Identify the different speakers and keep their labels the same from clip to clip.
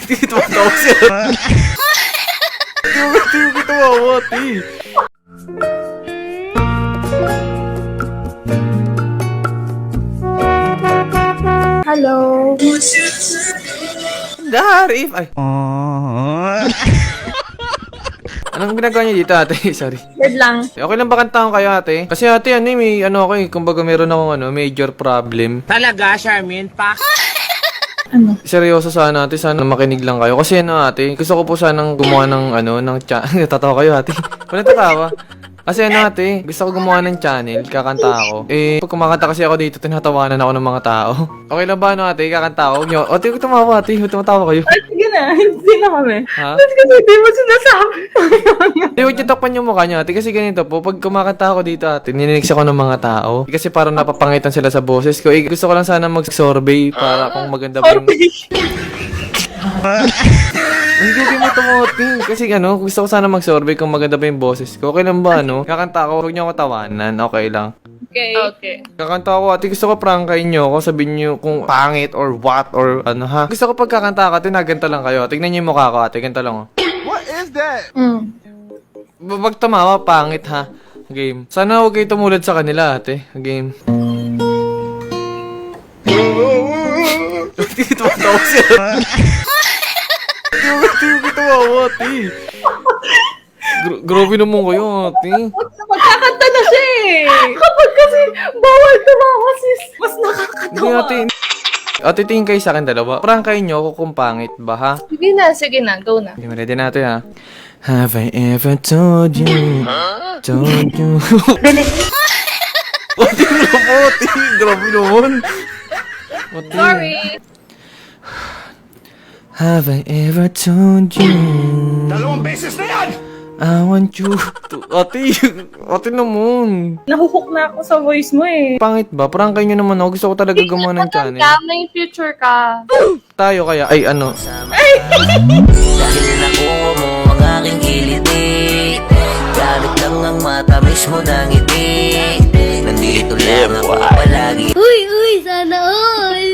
Speaker 1: Tumatawa siya. Hindi ko tumawa, ate.
Speaker 2: Hello.
Speaker 1: Darif! Ay. Anong ginagawa niyo dito, ate? Sorry.
Speaker 2: Word lang.
Speaker 1: Okay lang ba kantahan kayo, ate? Kasi ate, may ako kumbaga meron akong major problem.
Speaker 3: Talaga, Charmin?
Speaker 2: Ano?
Speaker 1: Seryoso sana, ate. Sana makinig lang kayo. Kasi ate, gusto ko po sanang gumawa ng tatawa kayo, ate. Walang tatawa. Kasi ate, gusto ko gumawa ng channel, kakanta ako. Pag kumakanta kasi ako dito, tinatawanan ako ng mga tao. Okay lang ba, ate? Kakanta ako. Ate, huwag tumawa, ate. Huwag tumatawa kayo.
Speaker 2: Ay, sige na. Hindi na kami.
Speaker 1: Ha?
Speaker 2: Ba't kasi hindi mo sinasabi?
Speaker 1: Hindi, huwag niyo takpan yung mukha niyo, ate. Kasi ganito po, pag kumakanta ako dito, ate, nininex ako ng mga tao. Kasi parang napapangitan sila sa boses ko. Gusto ko lang sana mag-survey para kung maganda ba yung... Hindi mo tumuti. Kasi gusto ko sana mag-survey kung maganda ba yung boses ko. Okay lang ba, Kakanta ako, huwag niyo ako tawanan. Okay lang.
Speaker 2: Okay. Okay.
Speaker 1: Kakanta ako, ate, gusto ko prangkain niyo ako. Sabihin niyo kung pangit or what or ha. Gusto ko pag kakanta ako, ate, ganito lang kayo. Tignan niyo yung mukha ko, ate. Ganito lang, oh.
Speaker 3: What is that?
Speaker 1: Wag tumawa, pangit, ha. Game. Sana huwag kayo tumulad sa kanila, ate. Game. Hindi tumatawa siya. Hindi ko tumawa, ate. Grabe naman kayo, ate.
Speaker 2: Magkakanta na siya eh. Kapag kasi bawal tumawa sis, mas
Speaker 1: Hindi,
Speaker 2: nakakatawa.
Speaker 1: ate. Ate, tingin kayo sa akin dalawa. Prangkain niyo ako kung pangit ba, ha?
Speaker 2: Sige na, go na.
Speaker 1: Hindi mo ready natin, ha? Have I ever told you? Told you? Ate, grabe, ate. Grabe naman. Ate.
Speaker 2: Sorry.
Speaker 1: Have I ever told you?
Speaker 3: Dalawang beses na yan!
Speaker 1: I want you to... Ate naman.
Speaker 2: Nahuhook na ako sa voice mo eh.
Speaker 1: Pangit ba? Prangkain niyo naman ako. Gusto ko talaga gumawa ng channel.
Speaker 2: May future ka.
Speaker 1: Tayo kaya. Ay, ano?
Speaker 4: Dahil nakuha mo ang aking kiliti, gamit lang ang matamis mo ng ngiti. Nandito lang ako palagi.
Speaker 5: Uy, sana all!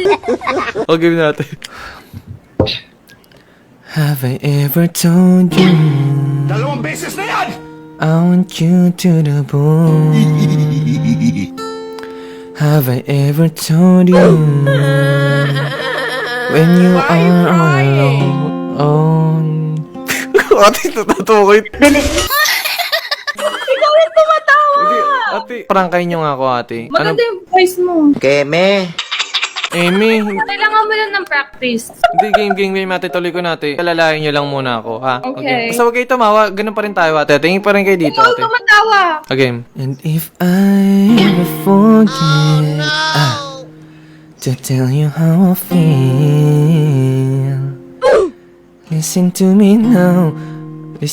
Speaker 1: Okay natin. Have I ever told you?
Speaker 3: Dalawang beses na yan!
Speaker 1: I want you to the bone. Have I ever told you? When you are alone. Ate, natatawa ko.
Speaker 2: Ikaw yung tumatawa.
Speaker 1: Ate, prangkain niyo nga ako, ate.
Speaker 2: Maganda yung voice mo.
Speaker 4: Keme,
Speaker 1: Amy,
Speaker 2: Kailangan mo lang ng practice.
Speaker 1: hindi, game, ate, tuloy ko natin. Alalayan niyo lang muna ako, ha?
Speaker 2: Okay.
Speaker 1: Basta huwag kayo tumawa, ganun pa rin tayo, ate. Tingin pa rin kayo dito,
Speaker 2: Ikaw
Speaker 1: ate.
Speaker 2: tumatawa.
Speaker 1: Okay. And if I ever forget to tell you how I feel, listen to me now, babe.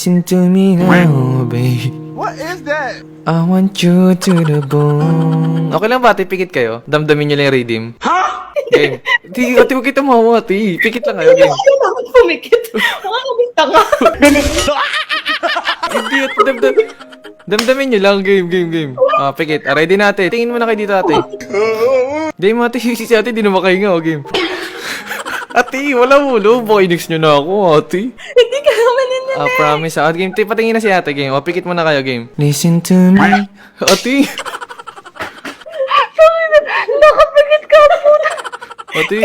Speaker 3: What is that?
Speaker 1: I want you to the bone. Okay lang ba, ate? Pikit kayo? Damdamin niyo lang yung rhythm.
Speaker 3: Ha?
Speaker 1: Game. Ate, huwag kayo tumawa, ate. Pikit lang kayo, game.
Speaker 2: Ayaw naman pumikit. Mga kabista nga.
Speaker 1: Hindi, ate, damdamin niyo lang, game. Pikit. Ready na, ate. Tingin mo na kayo dito, ate. Game, ate. Si ate, di na makahinga, game. Ate, wala mo, Boy, nix nyo na ako, ate.
Speaker 2: Hindi ka naman yun.
Speaker 1: Promise, game. Patingin na si ate, game. Pikit mo na kayo, game. Listen to me. Ate.
Speaker 2: Nakapikit ka po.
Speaker 1: Ate,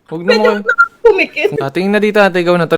Speaker 1: huwag na mo kayo.
Speaker 2: Pumikit.
Speaker 1: Tingin na dito, ate. Ikaw na to.